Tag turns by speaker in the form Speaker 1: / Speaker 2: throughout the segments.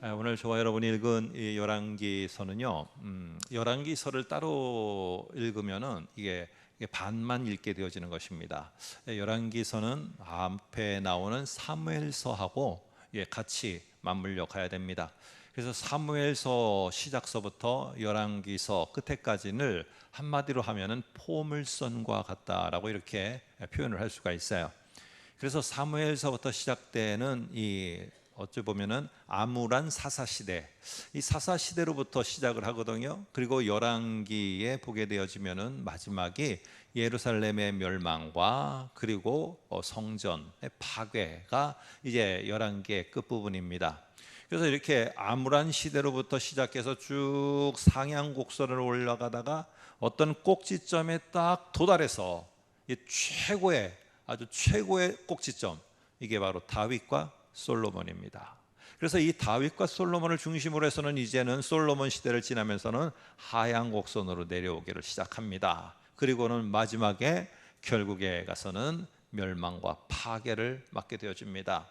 Speaker 1: 오늘 저와 여러분이 읽은 이 열왕기서는요, 열왕기서를 따로 읽으면은 이게 반만 읽게 되어지는 것입니다. 열왕기서는 앞에 나오는 사무엘서하고 같이 맞물려 가야 됩니다. 그래서 사무엘서 시작서부터 열왕기서 끝에까지를 한마디로 하면은 포물선과 같다라고 이렇게 표현을 할 수가 있어요. 그래서 사무엘서부터 시작되는 이 어찌 보면은 암울한 사사시대, 이 사사시대로부터 시작을 하거든요. 그리고 열왕기에 보게 되어지면은 마지막이 예루살렘의 멸망과 그리고 성전의 파괴가 이제 열왕기의 끝부분입니다. 그래서 이렇게 암울한 시대로부터 시작해서 쭉 상향곡선을 올라가다가 어떤 꼭지점에 딱 도달해서 이 아주 최고의 꼭지점, 이게 바로 다윗과 솔로몬입니다. 그래서 이 다윗과 솔로몬을 중심으로 해서는 이제는 솔로몬 시대를 지나면서는 하향 곡선으로 내려오기를 시작합니다. 그리고는 마지막에 결국에 가서는 멸망과 파괴를 맞게 되어집니다.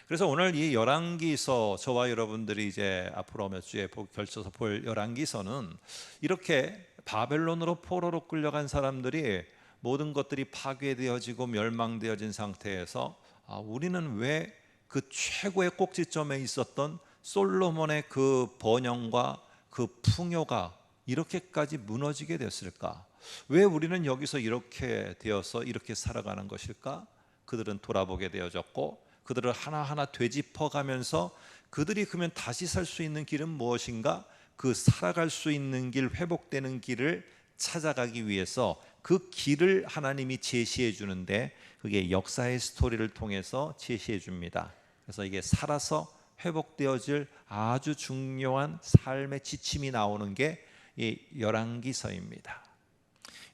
Speaker 1: 그래서 오늘 이 열왕기서, 저와 여러분들이 이제 앞으로 몇 주에 걸쳐서 볼 열왕기서는 이렇게 바벨론으로 포로로 끌려간 사람들이 모든 것들이 파괴되어지고 멸망되어진 상태에서 우리는 왜 그 최고의 꼭지점에 있었던 솔로몬의 그 번영과 그 풍요가 이렇게까지 무너지게 됐을까? 왜 우리는 여기서 이렇게 되어서 이렇게 살아가는 것일까? 그들은 돌아보게 되어졌고, 그들을 하나하나 되짚어가면서 그들이 그러면 다시 살 수 있는 길은 무엇인가? 그 살아갈 수 있는 길, 회복되는 길을 찾아가기 위해서 그 길을 하나님이 제시해 주는데, 그게 역사의 스토리를 통해서 제시해 줍니다. 그래서 이게 살아서 회복되어질 아주 중요한 삶의 지침이 나오는 게 이 열왕기서입니다.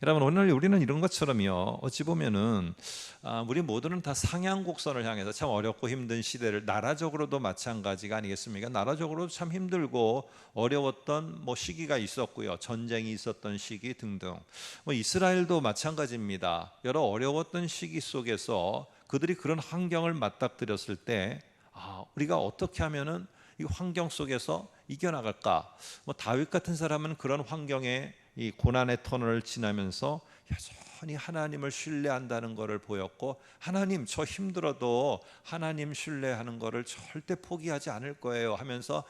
Speaker 1: 여러분, 오늘 우리는 이런 것처럼요, 어찌 보면은 우리 모두는 다 상향곡선을 향해서 참 어렵고 힘든 시대를, 나라적으로도 마찬가지가 아니겠습니까? 나라적으로 참 힘들고 어려웠던 시기가 있었고요, 전쟁이 있었던 시기 등등. 이스라엘도 마찬가지입니다. 여러 어려웠던 시기 속에서 그들이 그런 환경을 맞닥뜨렸을 때 우리가 어떻게 하면은 이 환경 속에서 이겨나갈까? 다윗 같은 사람은 그런 환경에 이 고난의 터널을 지나면서 여전히 하나님을 신뢰한다는 것을 보였고, 하나님, 저 힘들어도 하나님 신뢰하는 것을 절대 포기하지 않을 거예요 하면서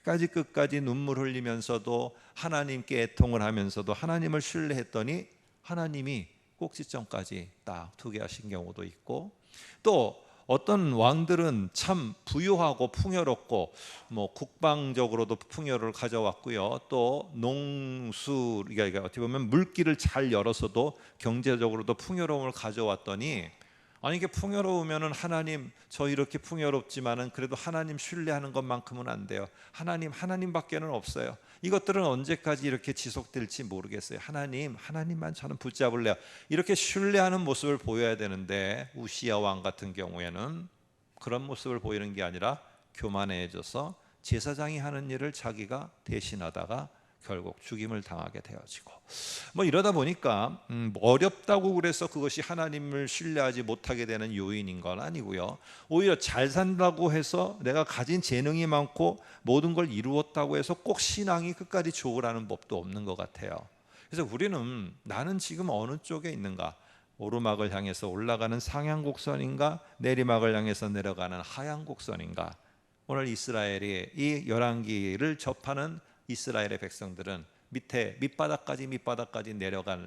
Speaker 1: 끝까지 눈물 흘리면서도 하나님께 애통을 하면서도 하나님을 신뢰했더니 하나님이 꼭지점까지 딱 두게 하신 경우도 있고, 또 어떤 왕들은 참 부유하고 풍요롭고 국방적으로도 풍요를 가져왔고요, 또 농수, 그러니까 어떻게 보면 물길을 잘 열어서도 경제적으로도 풍요로움을 가져왔더니, 아니 이게 풍요로우면은 하나님, 저 이렇게 풍요롭지만은 그래도 하나님 신뢰하는 것만큼은 안 돼요. 하나님밖에는 없어요. 이것들은 언제까지 이렇게 지속될지 모르겠어요. 하나님만 저는 붙잡을래요. 이렇게 신뢰하는 모습을 보여야 되는데, 우시야 왕 같은 경우에는 그런 모습을 보이는 게 아니라 교만해져서 제사장이 하는 일을 자기가 대신하다가 결국 죽임을 당하게 되어지고, 이러다 보니까 어렵다고 그래서 그것이 하나님을 신뢰하지 못하게 되는 요인인 건 아니고요, 오히려 잘 산다고 해서 내가 가진 재능이 많고 모든 걸 이루었다고 해서 꼭 신앙이 끝까지 좋으라는 법도 없는 것 같아요. 그래서 우리는 나는 지금 어느 쪽에 있는가? 오르막을 향해서 올라가는 상향곡선인가? 내리막을 향해서 내려가는 하향곡선인가? 오늘 이스라엘이 이 열왕기를 접하는 이스라엘의 백성들은 밑바닥까지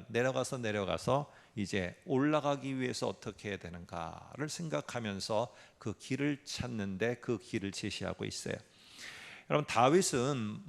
Speaker 1: 내려가서 이제 올라가기 위해서 어떻게 해야 되는가를 생각하면서 그 길을 찾는데 그 길을 제시하고 있어요. 여러분, 다윗은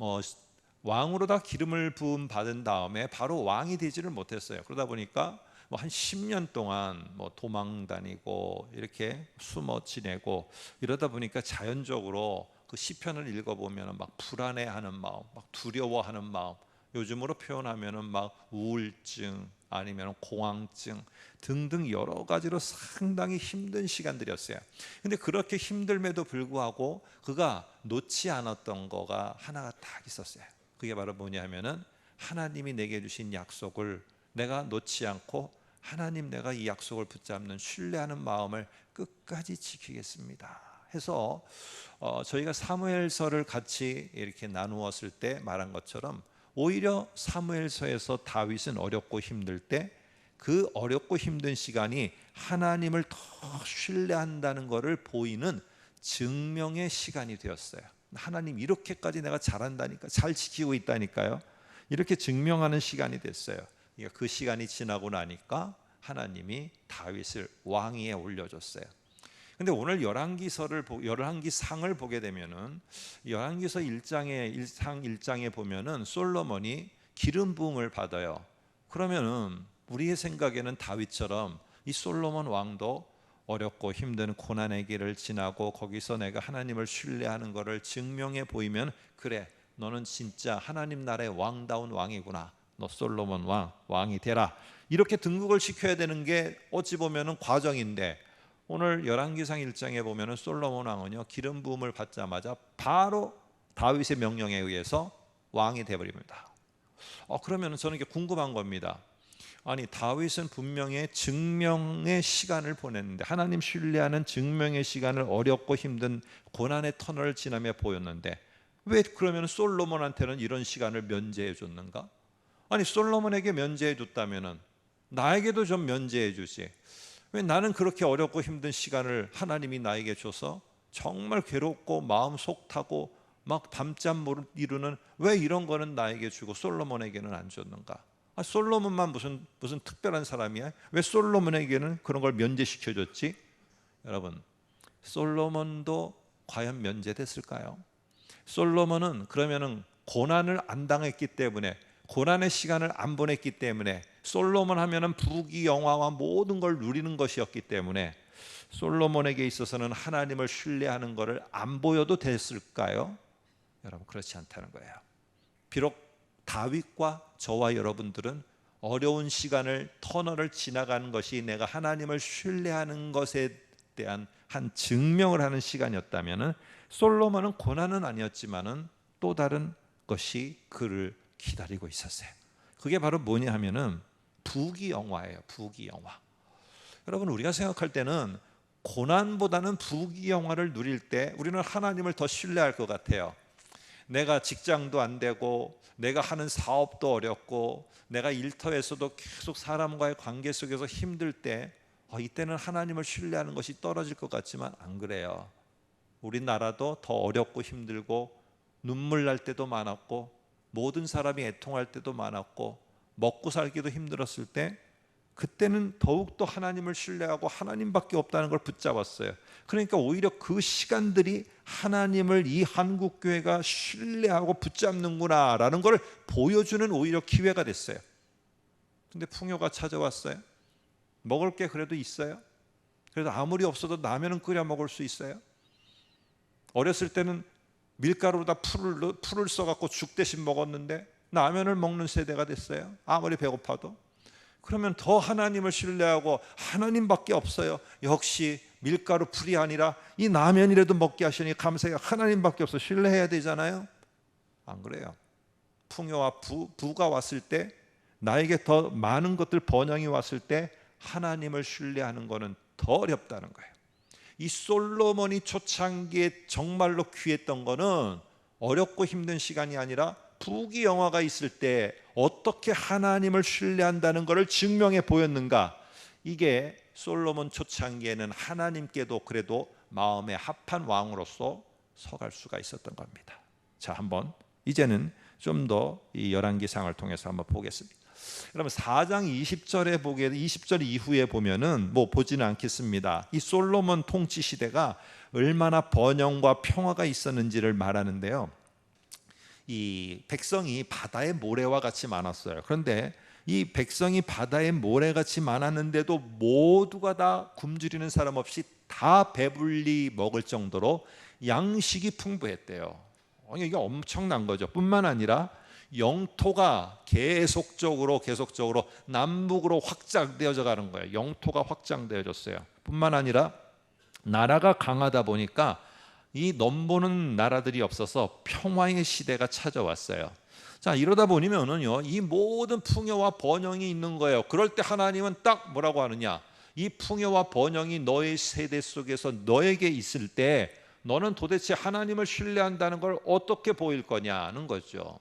Speaker 1: 왕으로 다 기름을 부음 받은 다음에 바로 왕이 되지를 못했어요. 그러다 보니까 한 10년 동안 도망 다니고 이렇게 숨어 지내고, 이러다 보니까 자연적으로 그 시편을 읽어보면 막 불안해하는 마음, 막 두려워하는 마음, 요즘으로 표현하면은 막 우울증 아니면 공황증 등등 여러 가지로 상당히 힘든 시간들이었어요. 근데 그렇게 힘들에도 불구하고 그가 놓지 않았던 거가 하나가 딱 있었어요. 그게 바로 뭐냐 하면은, 하나님이 내게 주신 약속을 내가 놓지 않고, 하나님, 내가 이 약속을 붙잡는 신뢰하는 마음을 끝까지 지키겠습니다 해서 저희가 사무엘서를 같이 이렇게 나누었을 때 말한 것처럼 오히려 사무엘서에서 다윗은 어렵고 힘들 때 그 어렵고 힘든 시간이 하나님을 더 신뢰한다는 것을 보이는 증명의 시간이 되었어요. 하나님 이렇게까지 내가 잘한다니까, 잘 지키고 있다니까요. 이렇게 증명하는 시간이 됐어요. 그러니까 그 시간이 지나고 나니까 하나님이 다윗을 왕위에 올려줬어요. 근데 오늘 열왕기상을 보게 되면은 열왕기서 1장에 보면은 솔로몬이 기름 부음을 받아요. 그러면은 우리의 생각에는 다윗처럼 이 솔로몬 왕도 어렵고 힘든 고난의 길을 지나고 거기서 내가 하나님을 신뢰하는 것을 증명해 보이면, 그래, 너는 진짜 하나님 나라의 왕다운 왕이구나, 너 솔로몬 왕이 되라, 이렇게 등극을 시켜야 되는 게 어찌 보면은 과정인데, 오늘 열왕기상 1장에 보면은 솔로몬 왕은요, 기름 부음을 받자마자 바로 다윗의 명령에 의해서 왕이 되어버립니다. 그러면 저는 이게 궁금한 겁니다. 아니, 다윗은 분명히 증명의 시간을 보냈는데, 하나님 신뢰하는 증명의 시간을 어렵고 힘든 고난의 터널을 지나며 보였는데, 왜 그러면 솔로몬한테는 이런 시간을 면제해 줬는가? 아니, 솔로몬에게 면제해 줬다면은 나에게도 좀 면제해 주지. 왜 나는 그렇게 어렵고 힘든 시간을 하나님이 나에게 줘서 정말 괴롭고 마음 속타고 막 밤잠 못 이루는, 왜 이런 거는 나에게 주고 솔로몬에게는 안 줬는가? 솔로몬만 무슨 특별한 사람이야? 왜 솔로몬에게는 그런 걸 면제시켜 줬지? 여러분, 솔로몬도 과연 면제됐을까요? 솔로몬은 그러면은 고난을 안 당했기 때문에, 고난의 시간을 안 보냈기 때문에, 솔로몬 하면은 부귀영화와 모든 걸 누리는 것이었기 때문에 솔로몬에게 있어서는 하나님을 신뢰하는 것을 안 보여도 됐을까요? 여러분, 그렇지 않다는 거예요. 비록 다윗과 저와 여러분들은 어려운 시간을, 터널을 지나가는 것이 내가 하나님을 신뢰하는 것에 대한 한 증명을 하는 시간이었다면, 솔로몬은 고난은 아니었지만은 또 다른 것이 그를 기다리고 있었어요. 그게 바로 뭐냐 하면은 부귀영화예요. 부귀영화. 여러분, 우리가 생각할 때는 고난보다는 부귀영화를 누릴 때 우리는 하나님을 더 신뢰할 것 같아요. 내가 직장도 안 되고, 내가 하는 사업도 어렵고, 내가 일터에서도 계속 사람과의 관계 속에서 힘들 때 이때는 하나님을 신뢰하는 것이 떨어질 것 같지만 안 그래요. 우리나라도 더 어렵고 힘들고 눈물 날 때도 많았고, 모든 사람이 애통할 때도 많았고, 먹고 살기도 힘들었을 때, 그때는 더욱더 하나님을 신뢰하고 하나님밖에 없다는 걸 붙잡았어요. 그러니까 오히려 그 시간들이 하나님을 이 한국교회가 신뢰하고 붙잡는구나 라는 걸 보여주는 오히려 기회가 됐어요. 근데 풍요가 찾아왔어요. 먹을 게 그래도 있어요. 그래도 아무리 없어도 라면은 끓여 먹을 수 있어요. 어렸을 때는 밀가루로다 풀을 써갖고 죽 대신 먹었는데 라면을 먹는 세대가 됐어요. 아무리 배고파도. 그러면 더 하나님을 신뢰하고, 하나님밖에 없어요. 역시 밀가루 풀이 아니라 이 라면이라도 먹게 하시니 감사해요. 하나님밖에 없어. 신뢰해야 되잖아요. 안 그래요. 풍요와 부가 왔을 때, 나에게 더 많은 것들 번영이 왔을 때 하나님을 신뢰하는 것은 더 어렵다는 거예요. 이 솔로몬이 초창기에 정말로 귀했던 것은 어렵고 힘든 시간이 아니라 부귀영화가 있을 때 어떻게 하나님을 신뢰한다는 것을 증명해 보였는가. 이게 솔로몬 초창기에는 하나님께도 그래도 마음에 합한 왕으로서 서갈 수가 있었던 겁니다. 자, 한번 이제는 좀 더 이 열왕기상을 통해서 한번 보겠습니다. 여러분, 4장 20절에 20절 이후에 보면은 보지는 않겠습니다. 이 솔로몬 통치 시대가 얼마나 번영과 평화가 있었는지를 말하는데요. 이 백성이 바다의 모래와 같이 많았어요. 그런데 이 백성이 바다의 모래같이 많았는데도 모두가 다 굶주리는 사람 없이 다 배불리 먹을 정도로 양식이 풍부했대요. 이게 엄청난 거죠. 뿐만 아니라 영토가 계속적으로 남북으로 확장되어져 가는 거예요. 영토가 확장되어졌어요. 뿐만 아니라 나라가 강하다 보니까 이 넘보는 나라들이 없어서 평화의 시대가 찾아왔어요. 자, 이러다 보면은요, 이 모든 풍요와 번영이 있는 거예요. 그럴 때 하나님은 딱 뭐라고 하느냐? 이 풍요와 번영이 너의 세대 속에서 너에게 있을 때 너는 도대체 하나님을 신뢰한다는 걸 어떻게 보일 거냐는 거죠.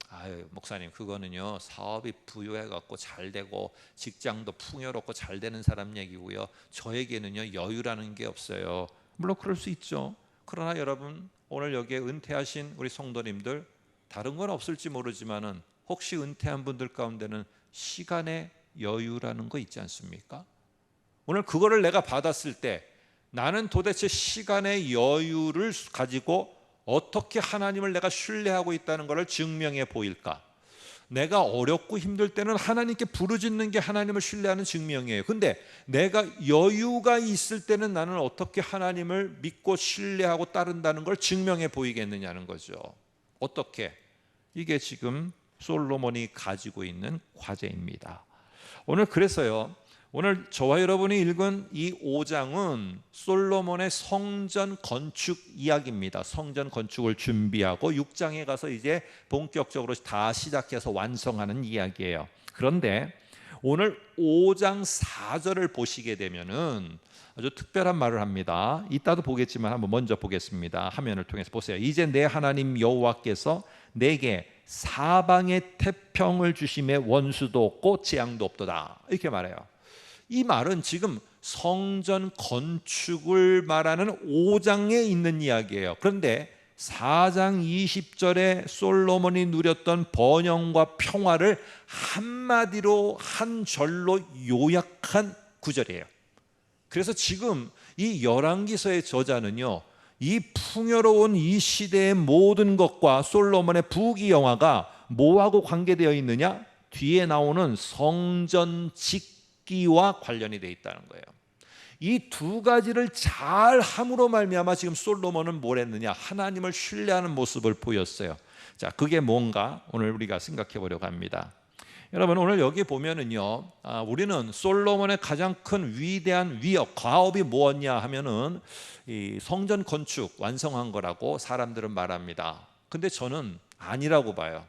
Speaker 1: 아유, 목사님, 그거는요 사업이 부유해갖고 잘 되고 직장도 풍요롭고 잘 되는 사람 얘기고요, 저에게는요 여유라는 게 없어요. 물론 그럴 수 있죠. 그러나 여러분, 오늘 여기에 은퇴하신 우리 성도님들, 다른 건 없을지 모르지만은 혹시 은퇴한 분들 가운데는 시간의 여유라는 거 있지 않습니까? 오늘 그거를 내가 받았을 때 나는 도대체 시간의 여유를 가지고 어떻게 하나님을 내가 신뢰하고 있다는 것을 증명해 보일까? 내가 어렵고 힘들 때는 하나님께 부르짖는 게 하나님을 신뢰하는 증명이에요. 근데 내가 여유가 있을 때는 나는 어떻게 하나님을 믿고 신뢰하고 따른다는 걸 증명해 보이겠느냐는 거죠. 어떻게? 이게 지금 솔로몬이 가지고 있는 과제입니다. 오늘 그래서요, 오늘 저와 여러분이 읽은 이 5장은 솔로몬의 성전 건축 이야기입니다. 성전 건축을 준비하고 6장에 가서 이제 본격적으로 다 시작해서 완성하는 이야기예요. 그런데 오늘 5장 4절을 보시게 되면은 아주 특별한 말을 합니다. 이따도 보겠지만 한번 먼저 보겠습니다. 화면을 통해서 보세요. 이제 내 하나님 여호와께서 내게 사방의 태평을 주심에 원수도 없고 재앙도 없도다, 이렇게 말해요. 이 말은 지금 성전 건축을 말하는 5장에 있는 이야기예요. 그런데 4장 20절에 솔로몬이 누렸던 번영과 평화를 한마디로 한 절로 요약한 구절이에요. 그래서 지금 이 열왕기서의 저자는요, 이 풍요로운 이 시대의 모든 것과 솔로몬의 부귀영화가 뭐하고 관계되어 있느냐? 뒤에 나오는 성전 짓기와 관련이 되어 있다는 거예요. 이 두 가지를 잘 함으로 말미암아 지금 솔로몬은 뭘 했느냐? 하나님을 신뢰하는 모습을 보였어요. 자, 그게 뭔가 오늘 우리가 생각해 보려고 합니다. 여러분, 오늘 여기 보면은요, 우리는 솔로몬의 가장 큰 위대한 위협, 과업이 뭐였냐 하면은 이 성전 건축 완성한 거라고 사람들은 말합니다. 근데 저는 아니라고 봐요.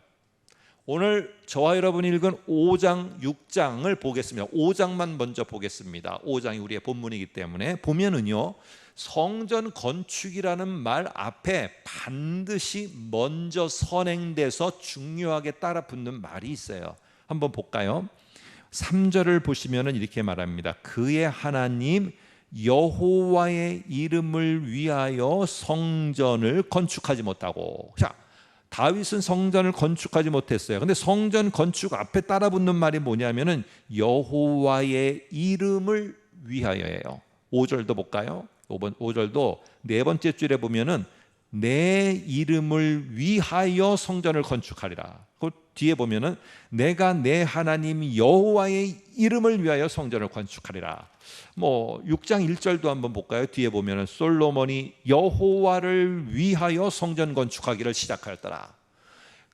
Speaker 1: 오늘 저와 여러분이 읽은 5장, 6장을 보겠습니다. 5장만 먼저 보겠습니다. 5장이 우리의 본문이기 때문에 보면은요, 성전 건축이라는 말 앞에 반드시 먼저 선행돼서 중요하게 따라 붙는 말이 있어요. 한번 볼까요? 3절을 보시면은 이렇게 말합니다. 그의 하나님 여호와의 이름을 위하여 성전을 건축하지 못하고. 자, 다윗은 성전을 건축하지 못했어요. 근데 성전 건축 앞에 따라 붙는 말이 뭐냐면은 여호와의 이름을 위하여예요. 5절도 볼까요? 5절도 네 번째 줄에 보면은 내 이름을 위하여 성전을 건축하리라. 그 뒤에 보면은 내가 내 하나님 여호와의 이름을 위하여 성전을 건축하리라. 6장 1절도 한번 볼까요? 뒤에 보면은 솔로몬이 여호와를 위하여 성전 건축하기를 시작하였더라.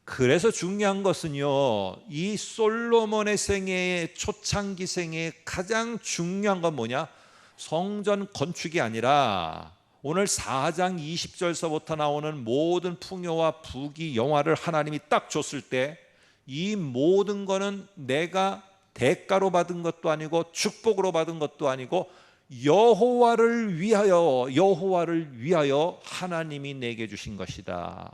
Speaker 1: 그래서 중요한 것은요, 이 솔로몬의 생애의 초창기 생애의 가장 중요한 건 뭐냐? 성전 건축이 아니라 오늘 4장 20절서부터 나오는 모든 풍요와 부귀 영화를 하나님이 딱 줬을 때 이 모든 거는 내가 대가로 받은 것도 아니고 축복으로 받은 것도 아니고 여호와를 위하여 하나님이 내게 주신 것이다.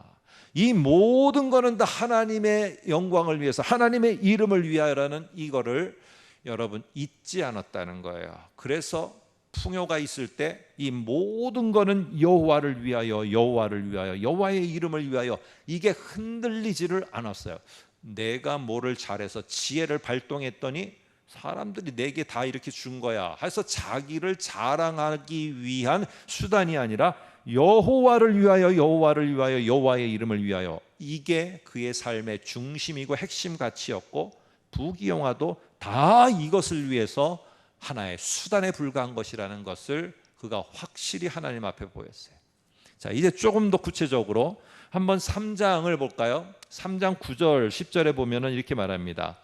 Speaker 1: 이 모든 거는 다 하나님의 영광을 위해서, 하나님의 이름을 위하여라는 이거를 여러분 잊지 않았다는 거예요. 그래서 풍요가 있을 때 이 모든 거는 여호와를 위하여, 여호와의 이름을 위하여, 이게 흔들리지를 않았어요. 내가 뭐를 잘해서 지혜를 발동했더니 사람들이 내게 다 이렇게 준 거야 해서 자기를 자랑하기 위한 수단이 아니라 여호와를 위하여, 여호와의 이름을 위하여, 이게 그의 삶의 중심이고 핵심 가치였고, 부귀영화도 다 이것을 위해서 하나의 수단에 불과한 것이라는 것을 그가 확실히 하나님 앞에 보였어요. 자, 이제 조금 더 구체적으로 한번 3장을 볼까요? 3장 9절 10절에 보면은 이렇게 말합니다.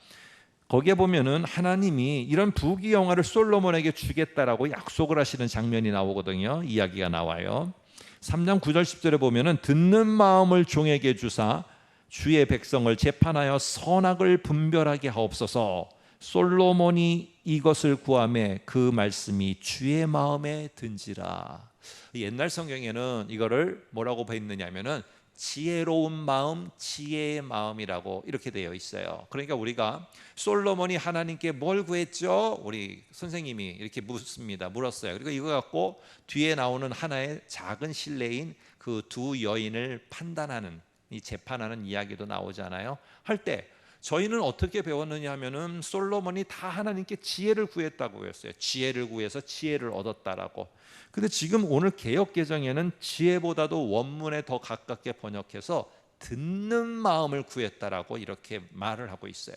Speaker 1: 거기에 보면은 하나님이 이런 부귀영화를 솔로몬에게 주겠다라고 약속을 하시는 장면이 나오거든요. 이야기가 나와요. 3장 9절 10절에 보면은 듣는 마음을 종에게 주사 주의 백성을 재판하여 선악을 분별하게 하옵소서. 솔로몬이 이것을 구하매 그 말씀이 주의 마음에 든지라. 옛날 성경에는 이거를 뭐라고 했느냐면은 지혜로운 마음, 지혜의 마음이라고 이렇게 되어 있어요. 그러니까 우리가 솔로몬이 하나님께 뭘 구했죠? 우리 선생님이 이렇게 물었어요. 그리고 이거 갖고 뒤에 나오는 하나의 작은 실내인 그 두 여인을 판단하는, 이 재판하는 이야기도 나오잖아요. 할 때 저희는 어떻게 배웠느냐 하면은 솔로몬이 다 하나님께 지혜를 구했다고 했어요. 지혜를 구해서 지혜를 얻었다라고. 근데 지금 오늘 개역개정에는 지혜보다도 원문에 더 가깝게 번역해서 듣는 마음을 구했다라고 이렇게 말을 하고 있어요.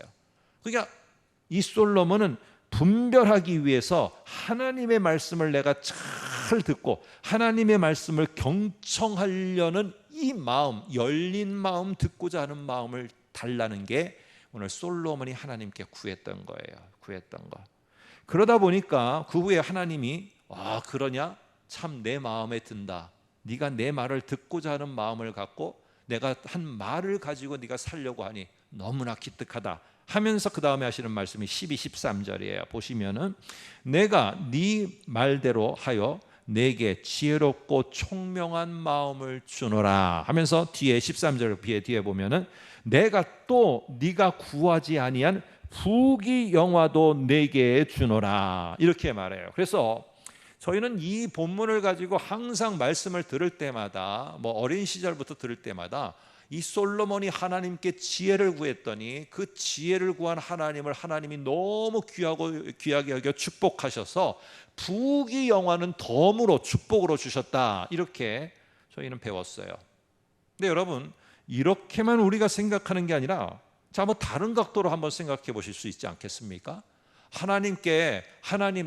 Speaker 1: 그러니까 이 솔로몬은 분별하기 위해서 하나님의 말씀을 내가 잘 듣고 하나님의 말씀을 경청하려는 이 마음, 열린 마음, 듣고자 하는 마음을 달라는 게 오늘 솔로몬이 하나님께 구했던 거예요. 구했던 거. 그러다 보니까 그 후에 하나님이 그러냐? 참 내 마음에 든다. 네가 내 말을 듣고자 하는 마음을 갖고 내가 한 말을 가지고 네가 살려고 하니 너무나 기특하다 하면서 그 다음에 하시는 말씀이 12, 13절이에요. 보시면은 내가 네 말대로 하여 내게 지혜롭고 총명한 마음을 주노라 하면서 뒤에 13절 뒤에 보면은 내가 또 네가 구하지 아니한 부귀영화도 내게 주노라 이렇게 말해요. 그래서 저희는 이 본문을 가지고 항상 말씀을 들을 때마다 어린 시절부터 들을 때마다 이 솔로몬이 하나님께 지혜를 구했더니 그 지혜를 구한 하나님을 하나님이 너무 귀하게 여겨 축복하셔서 부귀영화는 덤으로 축복으로 주셨다 이렇게 저희는 배웠어요. 근데 여러분 이렇게만 우리가 생각하는 게 아니라 다른 각도로 한번 생각해 보실 수 있지 않겠습니까? 하나님께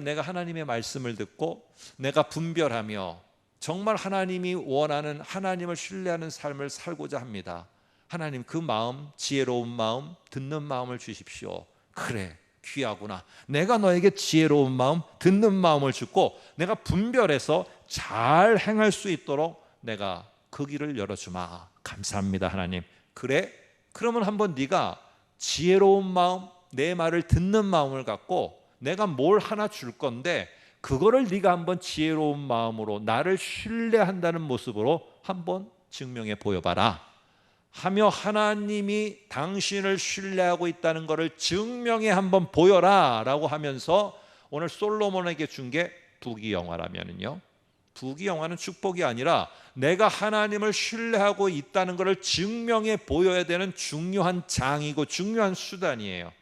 Speaker 1: 내가 하나님의 말씀을 듣고 내가 분별하며 정말 하나님이 원하는 하나님을 신뢰하는 삶을 살고자 합니다. 하나님 그 마음, 지혜로운 마음, 듣는 마음을 주십시오. 그래 귀하구나. 내가 너에게 지혜로운 마음, 듣는 마음을 주고 내가 분별해서 잘 행할 수 있도록 내가 그 길을 열어주마. 감사합니다 하나님. 그래? 그러면 한번 네가 지혜로운 마음, 내 말을 듣는 마음을 갖고 내가 뭘 하나 줄 건데 그거를 네가 한번 지혜로운 마음으로 나를 신뢰한다는 모습으로 한번 증명해 보여봐라 하며 하나님이 당신을 신뢰하고 있다는 것을 증명해 한번 보여라 라고 하면서 오늘 솔로몬에게 준 게 부귀영화라면은요, 부귀영화는 축복이 아니라 내가 하나님을 신뢰하고 있다는 것을 증명해 보여야 되는 중요한 장이고 중요한 수단이에요.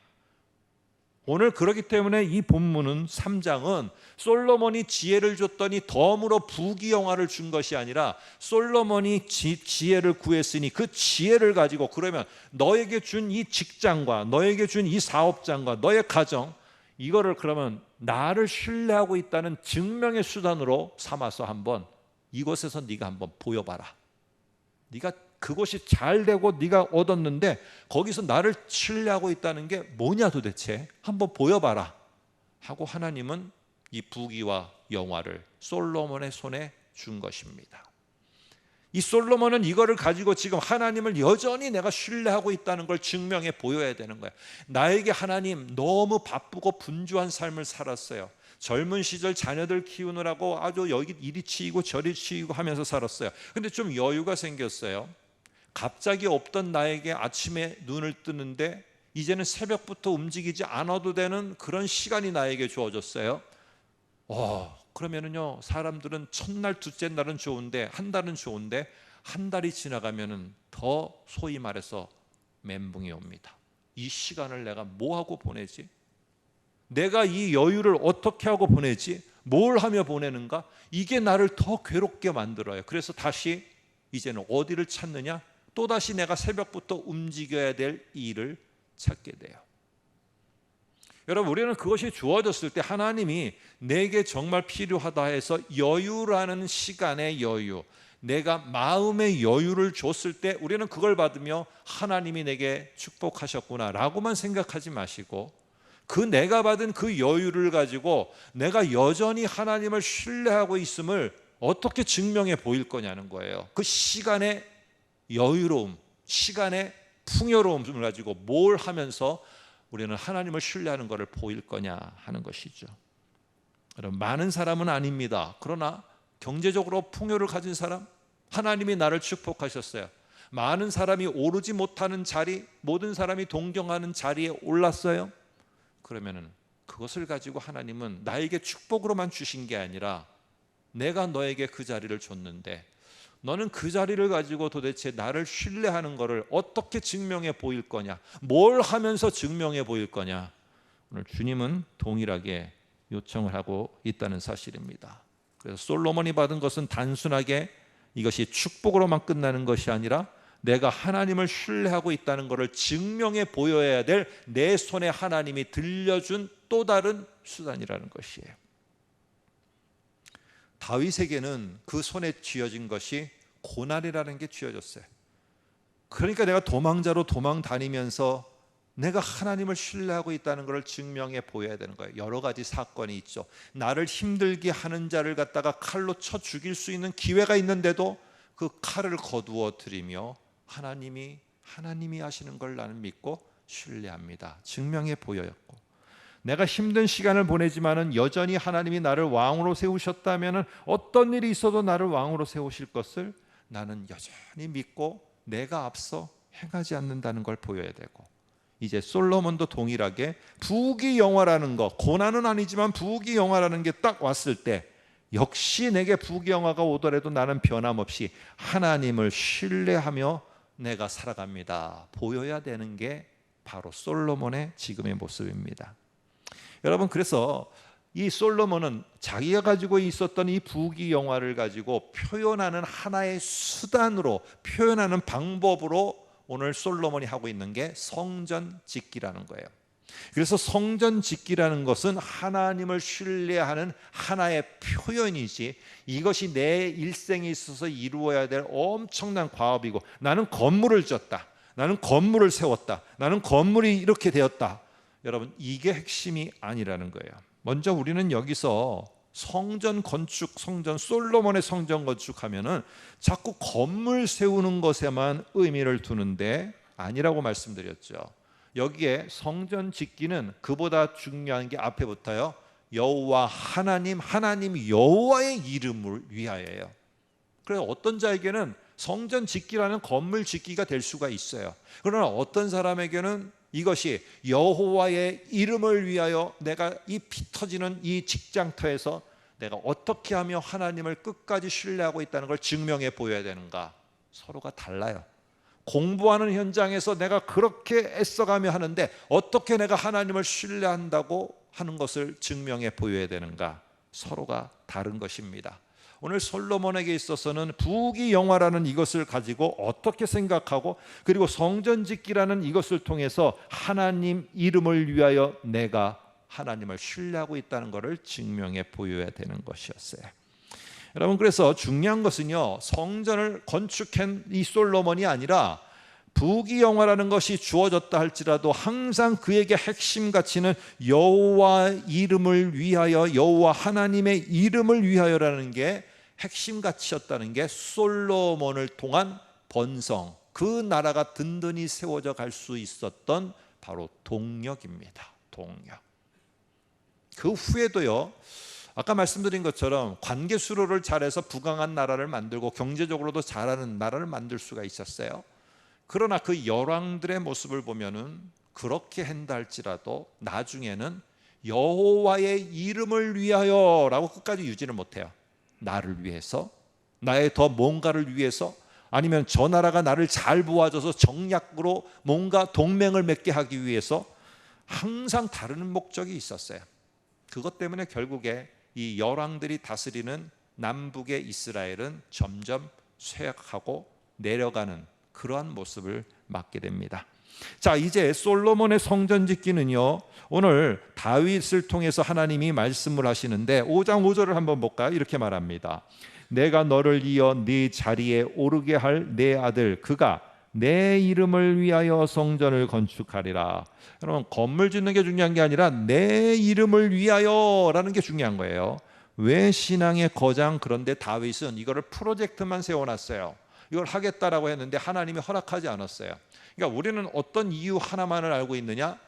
Speaker 1: 오늘 그렇기 때문에 이 본문은 3장은 솔로몬이 지혜를 줬더니 덤으로 부귀영화를 준 것이 아니라 솔로몬이 지혜를 구했으니 그 지혜를 가지고 그러면 너에게 준 이 직장과 너에게 준 이 사업장과 너의 가정 이거를 그러면 나를 신뢰하고 있다는 증명의 수단으로 삼아서 한번 이곳에서 네가 한번 보여봐라. 네가 그것이 잘 되고 네가 얻었는데 거기서 나를 신뢰하고 있다는 게 뭐냐 도대체 한번 보여봐라 하고 하나님은 이 부귀와 영화를 솔로몬의 손에 준 것입니다. 이 솔로몬은 이거를 가지고 지금 하나님을 여전히 내가 신뢰하고 있다는 걸 증명해 보여야 되는 거야. 나에게 하나님 너무 바쁘고 분주한 삶을 살았어요. 젊은 시절 자녀들 키우느라고 아주 여기 이리 치이고 저리 치이고 하면서 살았어요. 근데 좀 여유가 생겼어요. 갑자기 없던 나에게 아침에 눈을 뜨는데 이제는 새벽부터 움직이지 않아도 되는 그런 시간이 나에게 주어졌어요. 그러면은요, 사람들은 첫날, 둘째 날은 좋은데 한 달은 좋은데 한 달이 지나가면은 더 소위 말해서 멘붕이 옵니다. 이 시간을 내가 뭐 하고 보내지? 내가 이 여유를 어떻게 하고 보내지? 뭘 하며 보내는가? 이게 나를 더 괴롭게 만들어요. 그래서 다시 이제는 어디를 찾느냐? 또다시 내가 새벽부터 움직여야 될 일을 찾게 돼요. 여러분, 우리는 그것이 주어졌을 때 하나님이 내게 정말 필요하다 해서 여유라는 시간의 여유, 내가 마음의 여유를 줬을 때 우리는 그걸 받으며 하나님이 내게 축복하셨구나 라고만 생각하지 마시고 그 내가 받은 그 여유를 가지고 내가 여전히 하나님을 신뢰하고 있음을 어떻게 증명해 보일 거냐는 거예요. 그 시간의 여유로움, 시간의 풍요로움을 가지고 뭘 하면서 우리는 하나님을 신뢰하는 것을 보일 거냐 하는 것이죠. 여러분, 많은 사람은 아닙니다. 그러나 경제적으로 풍요를 가진 사람, 하나님이 나를 축복하셨어요. 많은 사람이 오르지 못하는 자리, 모든 사람이 동경하는 자리에 올랐어요. 그러면은 그것을 가지고 하나님은 나에게 축복으로만 주신 게 아니라 내가 너에게 그 자리를 줬는데 너는 그 자리를 가지고 도대체 나를 신뢰하는 것을 어떻게 증명해 보일 거냐, 뭘 하면서 증명해 보일 거냐, 오늘 주님은 동일하게 요청을 하고 있다는 사실입니다. 그래서 솔로몬이 받은 것은 단순하게 이것이 축복으로만 끝나는 것이 아니라 내가 하나님을 신뢰하고 있다는 것을 증명해 보여야 될 내 손에 하나님이 들려준 또 다른 수단이라는 것이에요. 다윗에게는 그 손에 쥐어진 것이 고난이라는 게 쥐어졌어요. 그러니까 내가 도망자로 도망 다니면서 내가 하나님을 신뢰하고 있다는 것을 증명해 보여야 되는 거예요. 여러 가지 사건이 있죠. 나를 힘들게 하는 자를 갖다가 칼로 쳐 죽일 수 있는 기회가 있는데도 그 칼을 거두어 드리며 하나님이 하시는 걸 나는 믿고 신뢰합니다. 증명해 보였고, 내가 힘든 시간을 보내지만은 여전히 하나님이 나를 왕으로 세우셨다면은 어떤 일이 있어도 나를 왕으로 세우실 것을 나는 여전히 믿고 내가 앞서 행하지 않는다는 걸 보여야 되고, 이제 솔로몬도 동일하게 부귀영화라는 것, 고난은 아니지만 부귀영화라는 게 딱 왔을 때 역시 내게 부귀영화가 오더라도 나는 변함없이 하나님을 신뢰하며 내가 살아갑니다, 보여야 되는 게 바로 솔로몬의 지금의 모습입니다. 여러분, 그래서 이 솔로몬은 자기가 가지고 있었던 이 부귀영화를 가지고 표현하는 하나의 수단으로, 표현하는 방법으로 오늘 솔로몬이 하고 있는 게 성전 짓기라는 거예요. 그래서 성전 짓기라는 것은 하나님을 신뢰하는 하나의 표현이지, 이것이 내 일생에 있어서 이루어야 될 엄청난 과업이고, 나는 건물을 졌다, 나는 건물을 세웠다, 나는 건물이 이렇게 되었다, 여러분, 이게 핵심이 아니라는 거예요. 먼저 우리는 여기서 성전 건축, 솔로몬의 성전 건축하면은 자꾸 건물 세우는 것에만 의미를 두는데 아니라고 말씀드렸죠. 여기에 성전 짓기는 그보다 중요한 게 앞에 붙어요. 여호와 하나님 여호와의 이름을 위하여요. 그래서 어떤 자에게는 성전 짓기라는 건물 짓기가 될 수가 있어요. 그러나 어떤 사람에게는 이것이 여호와의 이름을 위하여 내가 이 피 터지는 이 직장터에서 내가 어떻게 하며 하나님을 끝까지 신뢰하고 있다는 걸 증명해 보여야 되는가, 서로가 달라요. 공부하는 현장에서 내가 그렇게 애써가며 하는데 어떻게 내가 하나님을 신뢰한다고 하는 것을 증명해 보여야 되는가, 서로가 다른 것입니다. 오늘 솔로몬에게 있어서는 부귀영화라는 이것을 가지고 어떻게 생각하고, 그리고 성전 짓기라는 이것을 통해서 하나님 이름을 위하여 내가 하나님을 신뢰하고 있다는 것을 증명해 보여야 되는 것이었어요. 여러분, 그래서 중요한 것은요, 성전을 건축한 이 솔로몬이 아니라 부귀영화라는 것이 주어졌다 할지라도 항상 그에게 핵심 가치는 여호와 이름을 위하여, 여호와 하나님의 이름을 위하여라는 게 핵심 가치였다는 게 솔로몬을 통한 번성, 그 나라가 든든히 세워져 갈 수 있었던 바로 동력입니다. 동력. 그 후에도요, 아까 말씀드린 것처럼 관계 수로를 잘해서 부강한 나라를 만들고 경제적으로도 잘하는 나라를 만들 수가 있었어요. 그러나 그 열왕들의 모습을 보면은 그렇게 한다 할지라도 나중에는 여호와의 이름을 위하여라고 끝까지 유지를 못해요. 나를 위해서, 나의 더 뭔가를 위해서, 아니면 저 나라가 나를 잘 도와줘서 정략으로 뭔가 동맹을 맺게 하기 위해서 항상 다른 목적이 있었어요. 그것 때문에 결국에 이 열왕들이 다스리는 남북의 이스라엘은 점점 쇠약하고 내려가는 그러한 모습을 맞게 됩니다. 자, 이제 솔로몬의 성전 짓기는요, 오늘 다윗을 통해서 하나님이 말씀을 하시는데 5장 5절을 한번 볼까요? 이렇게 말합니다. 내가 너를 이어 네 자리에 오르게 할 내 아들 그가 내 이름을 위하여 성전을 건축하리라. 여러분, 건물 짓는 게 중요한 게 아니라 내 이름을 위하여라는 게 중요한 거예요. 왜 신앙의 거장, 그런데 다윗은 이거를 프로젝트만 세워놨어요. 이걸 하겠다라고 했는데 하나님이 허락하지 않았어요. 그러니까 우리는 어떤 이유 하나만을 알고 있느냐?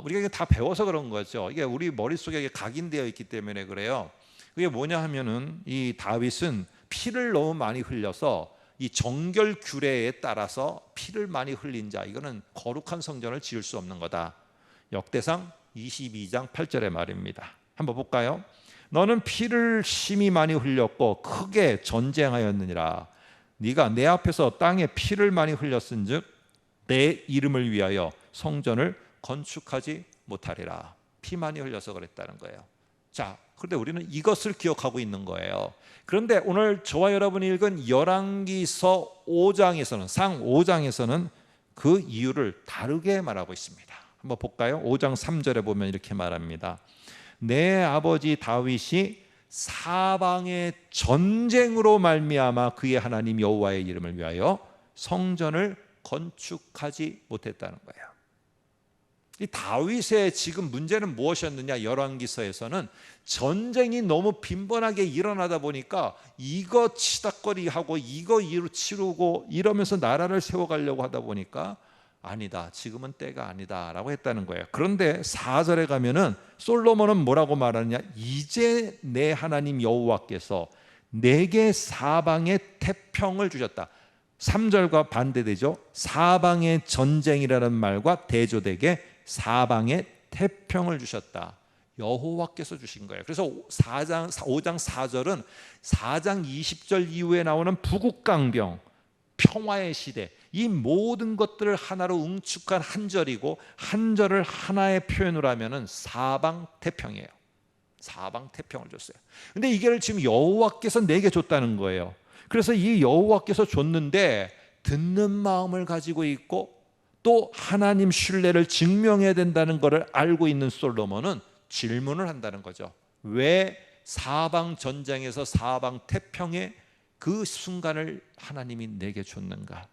Speaker 1: 우리가 이게 다 배워서 그런 거죠. 이게 우리 머릿속에 각인되어 있기 때문에 그래요. 그게 뭐냐 하면은 이 다윗은 피를 너무 많이 흘려서 이 정결 규례에 따라서 피를 많이 흘린 자, 이거는 거룩한 성전을 지을 수 없는 거다. 역대상 22장 8절의 말입니다. 한번 볼까요? 너는 피를 심히 많이 흘렸고 크게 전쟁하였느니라. 네가 내 앞에서 땅에 피를 많이 흘렸은즉 내 이름을 위하여 성전을 건축하지 못하리라. 피 많이 흘려서 그랬다는 거예요. 자, 그런데 우리는 이것을 기억하고 있는 거예요. 그런데 오늘 저와 여러분이 읽은 열왕기서 5장에서는 상 5장에서는 그 이유를 다르게 말하고 있습니다. 한번 볼까요? 5장 3절에 보면 이렇게 말합니다. 내 아버지 다윗이 사방의 전쟁으로 말미암아 그의 하나님 여호와의 이름을 위하여 성전을 건축하지 못했다는 거예요. 이 다윗의 지금 문제는 무엇이었느냐? 열왕기서에서는 전쟁이 너무 빈번하게 일어나다 보니까 이거 치닥거리하고 이거 이로 치르고 이러면서 나라를 세워가려고 하다 보니까 아니다, 지금은 때가 아니다 라고 했다는 거예요. 그런데 4절에 가면은 솔로몬은 뭐라고 말하느냐? 이제 내 하나님 여호와께서 내게 사방의 태평을 주셨다. 3절과 반대되죠. 사방의 전쟁이라는 말과 대조되게 사방의 태평을 주셨다. 여호와께서 주신 거예요. 그래서 5장 4절은 4장 20절 이후에 나오는 부국강병, 평화의 시대, 이 모든 것들을 하나로 응축한 한 절이고, 한 절을 하나의 표현으로 하면은 사방 태평이에요. 사방 태평을 줬어요. 근데 이게 지금 여호와께서 내게 줬다는 거예요. 그래서 이 여호와께서 줬는데 듣는 마음을 가지고 있고 또 하나님 신뢰를 증명해야 된다는 것을 알고 있는 솔로몬은 질문을 한다는 거죠. 왜 사방 전쟁에서 사방 태평의 그 순간을 하나님이 내게 줬는가?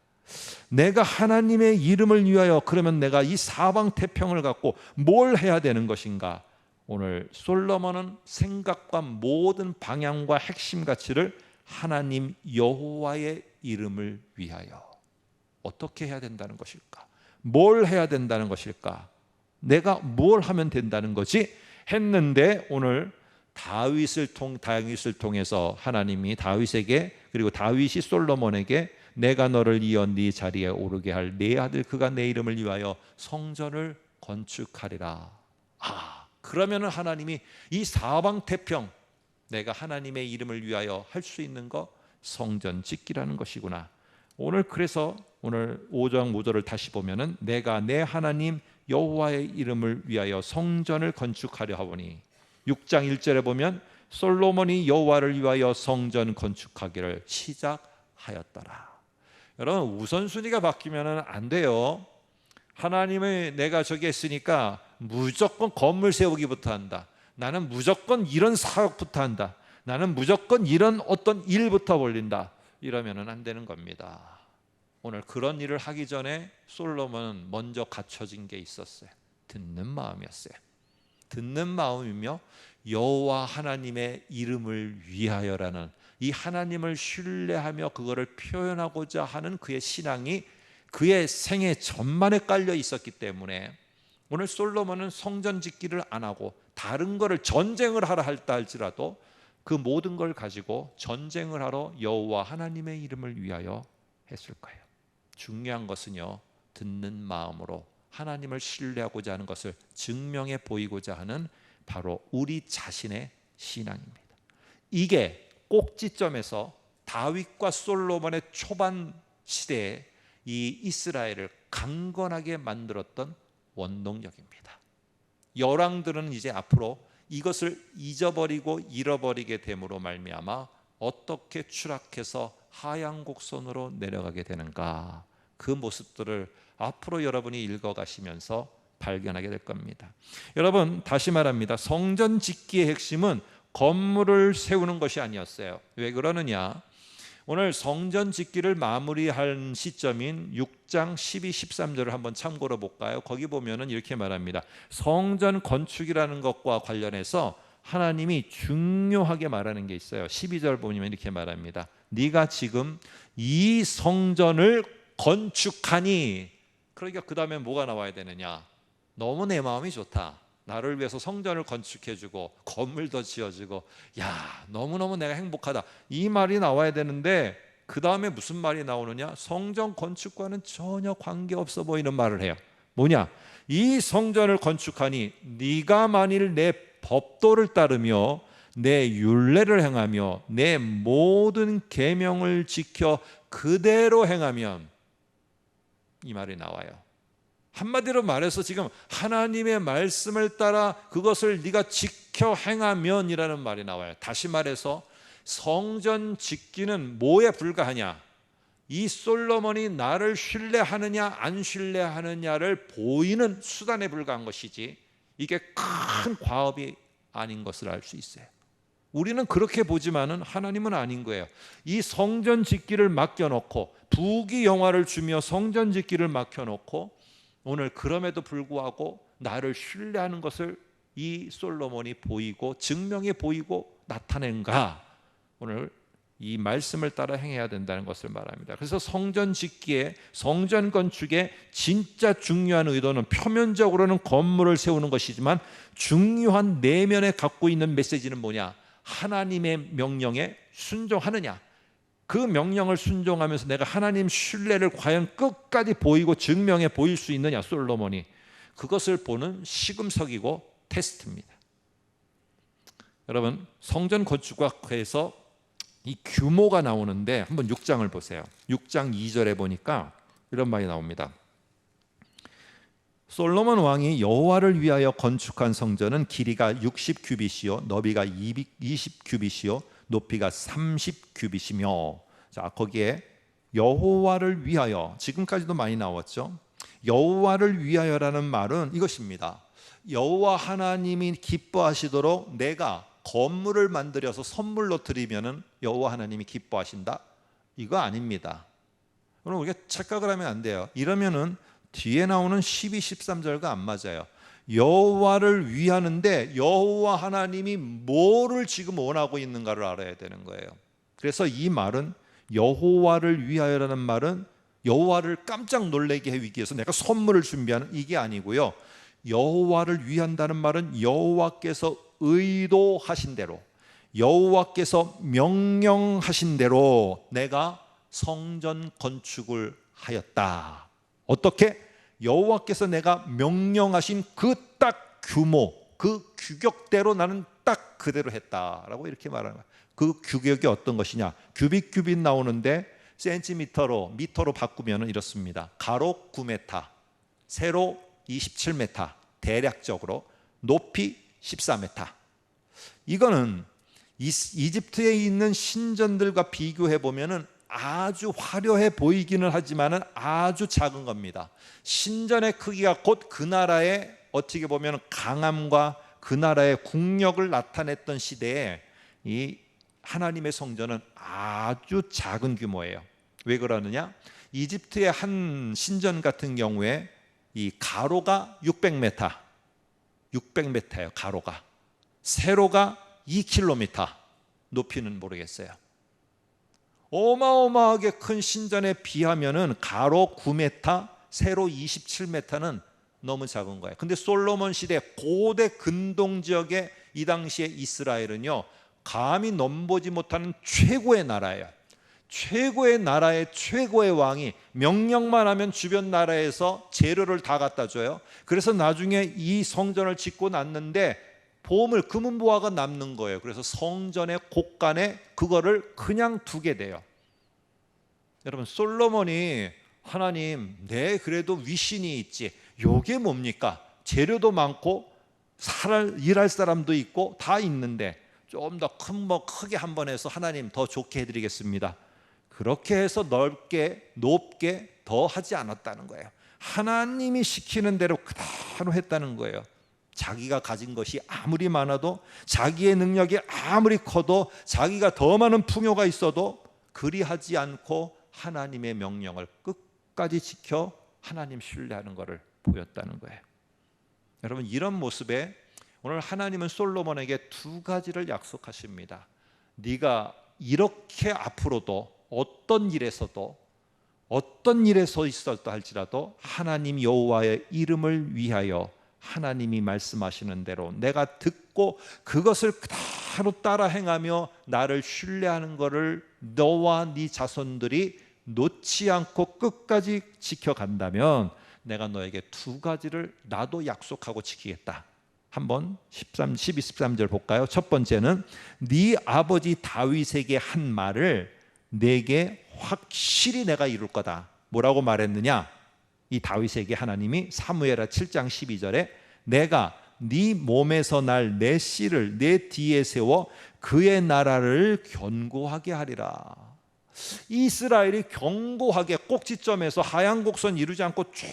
Speaker 1: 내가 하나님의 이름을 위하여 그러면 내가 이 사방 태평을 갖고 뭘 해야 되는 것인가? 오늘 솔로몬은 생각과 모든 방향과 핵심 가치를 하나님 여호와의 이름을 위하여 어떻게 해야 된다는 것일까? 뭘 해야 된다는 것일까? 내가 뭘 하면 된다는 거지? 했는데 오늘 다윗을 통해서 하나님이 다윗에게, 그리고 다윗이 솔로몬에게 내가 너를 이어 네 자리에 오르게 할 내 아들 그가 내 이름을 위하여 성전을 건축하리라. 그러면은 하나님이 이 사방 태평, 내가 하나님의 이름을 위하여 할 수 있는 거 성전 짓기라는 것이구나. 오늘 그래서 오늘 5장 5절을 다시 보면은 내가 내 하나님 여호와의 이름을 위하여 성전을 건축하려 하오니, 6장 1절에 보면 솔로몬이 여호와를 위하여 성전 건축하기를 시작하였더라. 여러분, 우선순위가 바뀌면은 안 돼요. 하나님의 내가 저기 했으니까 무조건 건물 세우기부터 한다. 나는 무조건 이런 사역부터 한다. 나는 무조건 이런 어떤 일부터 벌린다. 이러면은 안 되는 겁니다. 오늘 그런 일을 하기 전에 솔로몬은 먼저 갖춰진 게 있었어요. 듣는 마음이었어요. 듣는 마음이며 여호와 하나님의 이름을 위하여라는 이 하나님을 신뢰하며 그거를 표현하고자 하는 그의 신앙이 그의 생애 전반에 깔려 있었기 때문에 오늘 솔로몬은 성전 짓기를 안 하고 다른 거를 전쟁을 하라 할다 할지라도 그 모든 걸 가지고 전쟁을 하러 여호와 하나님의 이름을 위하여 했을 거예요. 중요한 것은요, 듣는 마음으로 하나님을 신뢰하고자 하는 것을 증명해 보이고자 하는 바로 우리 자신의 신앙입니다. 이게 꼭지점에서 다윗과 솔로몬의 초반 시대에 이 이스라엘을 강건하게 만들었던 원동력입니다. 열왕들은 이제 앞으로 이것을 잊어버리고 잃어버리게 됨으로 말미암아 어떻게 추락해서 하양 곡선으로 내려가게 되는가, 그 모습들을 앞으로 여러분이 읽어가시면서 발견하게 될 겁니다. 여러분, 다시 말합니다. 성전 짓기의 핵심은 건물을 세우는 것이 아니었어요. 왜 그러느냐? 오늘 성전 짓기를 마무리한 시점인 6장 12, 13절을 한번 참고로 볼까요? 거기 보면은 이렇게 말합니다. 성전 건축이라는 것과 관련해서 하나님이 중요하게 말하는 게 있어요. 12절 보면 이렇게 말합니다. 네가 지금 이 성전을 건축하니, 그러니까 그 다음에 뭐가 나와야 되느냐? 너무 내 마음이 좋다. 나를 위해서 성전을 건축해주고 건물도 지어주고, 야, 너무너무 내가 행복하다, 이 말이 나와야 되는데 그 다음에 무슨 말이 나오느냐? 성전 건축과는 전혀 관계없어 보이는 말을 해요. 뭐냐? 이 성전을 건축하니 네가 만일 내 법도를 따르며 내 율례를 행하며 내 모든 계명을 지켜 그대로 행하면, 이 말이 나와요. 한마디로 말해서 지금 하나님의 말씀을 따라 그것을 네가 지켜 행하면이라는 말이 나와요. 다시 말해서 성전 짓기는 뭐에 불과하냐? 이 솔로몬이 나를 신뢰하느냐 안 신뢰하느냐를 보이는 수단에 불과한 것이지 이게 큰 과업이 아닌 것을 알 수 있어요. 우리는 그렇게 보지만은 하나님은 아닌 거예요. 이 성전 짓기를 맡겨놓고, 부귀영화를 주며 성전 짓기를 맡겨놓고, 오늘 그럼에도 불구하고 나를 신뢰하는 것을 이 솔로몬이 보이고 증명해 보이고 나타낸가? 오늘 이 말씀을 따라 행해야 된다는 것을 말합니다. 그래서 성전 짓기에, 성전 건축의 진짜 중요한 의도는 표면적으로는 건물을 세우는 것이지만 중요한 내면에 갖고 있는 메시지는 뭐냐? 하나님의 명령에 순종하느냐? 그 명령을 순종하면서 내가 하나님 신뢰를 과연 끝까지 보이고 증명해 보일 수 있느냐? 솔로몬이 그것을 보는 시금석이고 테스트입니다. 여러분, 성전 건축학에서 이 규모가 나오는데 한번 6장을 보세요. 6장 2절에 보니까 이런 말이 나옵니다. 솔로몬 왕이 여호와를 위하여 건축한 성전은 길이가 60규빗이요 너비가 20규빗이요 높이가 30규빗이며, 자, 거기에 여호와를 위하여, 지금까지도 많이 나왔죠. 여호와를 위하여라는 말은 이것입니다. 여호와 하나님이 기뻐하시도록 내가 건물을 만들어서 선물로 드리면은 여호와 하나님이 기뻐하신다? 이거 아닙니다. 그럼 우리가 착각을 하면 안 돼요. 이러면은 뒤에 나오는 12, 13절과 안 맞아요. 여호와를 위하는데 여호와 하나님이 뭐를 지금 원하고 있는가를 알아야 되는 거예요. 그래서 이 말은, 여호와를 위하여라는 말은 여호와를 깜짝 놀라게 하기 위해서 내가 선물을 준비하는 이게 아니고요. 여호와를 위한다는 말은 여호와께서 의도하신 대로, 여호와께서 명령하신 대로 내가 성전 건축을 하였다. 어떻게? 여호와께서 내가 명령하신 그 딱 규모, 그 규격대로 나는 딱 그대로 했다라고 이렇게 말하는 거예요. 그 규격이 어떤 것이냐? 규빗 나오는데 센티미터로, 미터로 바꾸면 이렇습니다. 가로 9m, 세로 27m, 대략적으로 높이 14m. 이거는 이집트에 있는 신전들과 비교해 보면은 아주 화려해 보이기는 하지만은 아주 작은 겁니다. 신전의 크기가 곧 그 나라의 어떻게 보면 강함과 그 나라의 국력을 나타냈던 시대에 이 하나님의 성전은 아주 작은 규모예요. 왜 그러느냐? 이집트의 한 신전 같은 경우에 이 가로가 600m, 600m예요. 가로가. 세로가 2km, 높이는 모르겠어요. 어마어마하게 큰 신전에 비하면은 가로 9m, 세로 27m는 너무 작은 거예요. 근데 솔로몬 시대 고대 근동 지역의 이 당시에 이스라엘은요, 감히 넘보지 못하는 최고의 나라예요. 최고의 나라의 최고의 왕이 명령만 하면 주변 나라에서 재료를 다 갖다 줘요. 그래서 나중에 이 성전을 짓고 났는데 보물, 금은보화가 남는 거예요. 그래서 성전의 곳간에 그거를 그냥 두게 돼요. 여러분, 솔로몬이 하나님, 내 그래도 위신이 있지, 요게 뭡니까? 재료도 많고 일할 사람도 있고 다 있는데 좀 더 크게 한번 해서 하나님 더 좋게 해드리겠습니다. 그렇게 해서 넓게 높게 더 하지 않았다는 거예요. 하나님이 시키는 대로 그대로 했다는 거예요. 자기가 가진 것이 아무리 많아도, 자기의 능력이 아무리 커도, 자기가 더 많은 풍요가 있어도 그리하지 않고 하나님의 명령을 끝까지 지켜 하나님 신뢰하는 것을 보였다는 거예요. 여러분, 이런 모습에 오늘 하나님은 솔로몬에게 두 가지를 약속하십니다. 네가 이렇게 앞으로도 어떤 일에서도 어떤 일에 서 있었다 할지라도 하나님 여호와의 이름을 위하여 하나님이 말씀하시는 대로 내가 듣고 그것을 그대로 따라 행하며 나를 신뢰하는 것을 너와 네 자손들이 놓지 않고 끝까지 지켜간다면 내가 너에게 두 가지를 나도 약속하고 지키겠다. 한번 12, 13절 볼까요? 첫 번째는 네 아버지 다윗에게 한 말을 내게 확실히 내가 이룰 거다. 뭐라고 말했느냐? 이 다윗에게 하나님이 사무엘하 7장 12절에 내가 네 몸에서 날 내 씨를 내 뒤에 세워 그의 나라를 견고하게 하리라. 이스라엘이 견고하게 꼭지점에서 하얀 곡선 이루지 않고 쭉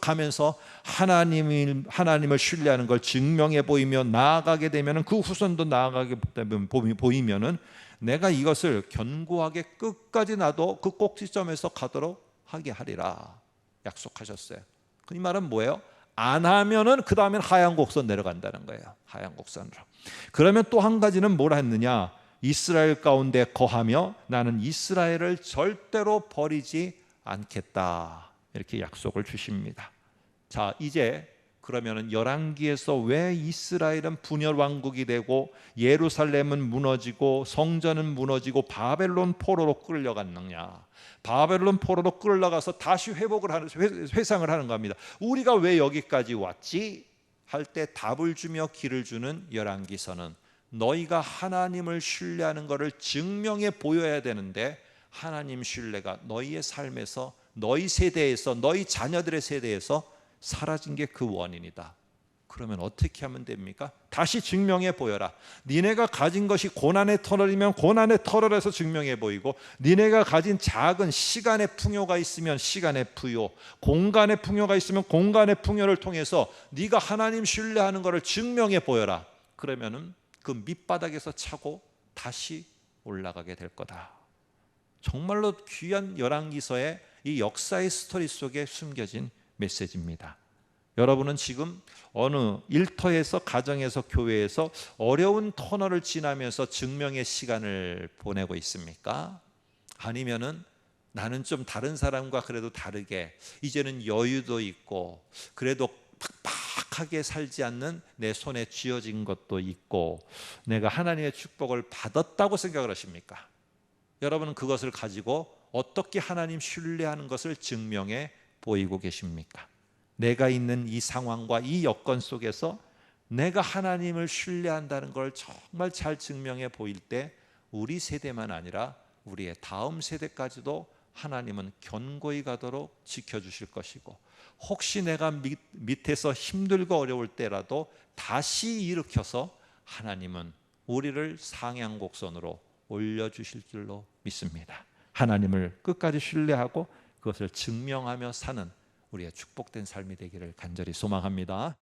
Speaker 1: 가면서 하나님을 신뢰하는 걸 증명해 보이며 나아가게 되면 그 후손도 나아가게 보이면은 내가 이것을 견고하게 끝까지 나도 그 꼭지점에서 가도록 하게 하리라 약속하셨어요. 이 말은 뭐예요? 안 하면은 그 다음엔 하얀 곡선 내려간다는 거예요. 하얀 곡선으로. 그러면 또 한 가지는 뭘 했느냐? 이스라엘 가운데 거하며 나는 이스라엘을 절대로 버리지 않겠다. 이렇게 약속을 주십니다. 자, 이제 그러면은 열왕기에서 왜 이스라엘은 분열 왕국이 되고 예루살렘은 무너지고 성전은 무너지고 바벨론 포로로 끌려갔느냐? 바벨론 포로로 끌려가서 다시 회상을 하는 겁니다. 우리가 왜 여기까지 왔지? 할 때 답을 주며 길을 주는 열왕기서는 너희가 하나님을 신뢰하는 것을 증명해 보여야 되는데 하나님 신뢰가 너희의 삶에서 너희 세대에서 너희 자녀들의 세대에서 사라진 게 그 원인이다. 그러면 어떻게 하면 됩니까? 다시 증명해 보여라. 니네가 가진 것이 고난의 터널이면 고난의 터널에서 증명해 보이고 니네가 가진 작은 시간의 풍요가 있으면 시간의 풍요, 공간의 풍요가 있으면 공간의 풍요를 통해서 네가 하나님 신뢰하는 것을 증명해 보여라. 그러면은 그 밑바닥에서 차고 다시 올라가게 될 거다. 정말로 귀한 열왕기서의 이 역사의 스토리 속에 숨겨진 메시지입니다. 여러분은 지금 어느 일터에서 가정에서 교회에서 어려운 터널을 지나면서 증명의 시간을 보내고 있습니까? 아니면은 나는 좀 다른 사람과 그래도 다르게 이제는 여유도 있고 그래도 팍팍하게 살지 않는 내 손에 쥐어진 것도 있고 내가 하나님의 축복을 받았다고 생각을 하십니까? 여러분은 그것을 가지고 어떻게 하나님 신뢰하는 것을 증명해 보이고 계십니까? 내가 있는 이 상황과 이 여건 속에서 내가 하나님을 신뢰한다는 걸 정말 잘 증명해 보일 때 우리 세대만 아니라 우리의 다음 세대까지도 하나님은 견고히 가도록 지켜주실 것이고 혹시 내가 밑에서 힘들고 어려울 때라도 다시 일으켜서 하나님은 우리를 상향곡선으로 올려주실 줄로 믿습니다. 하나님을 끝까지 신뢰하고 그것을 증명하며 사는 우리의 축복된 삶이 되기를 간절히 소망합니다.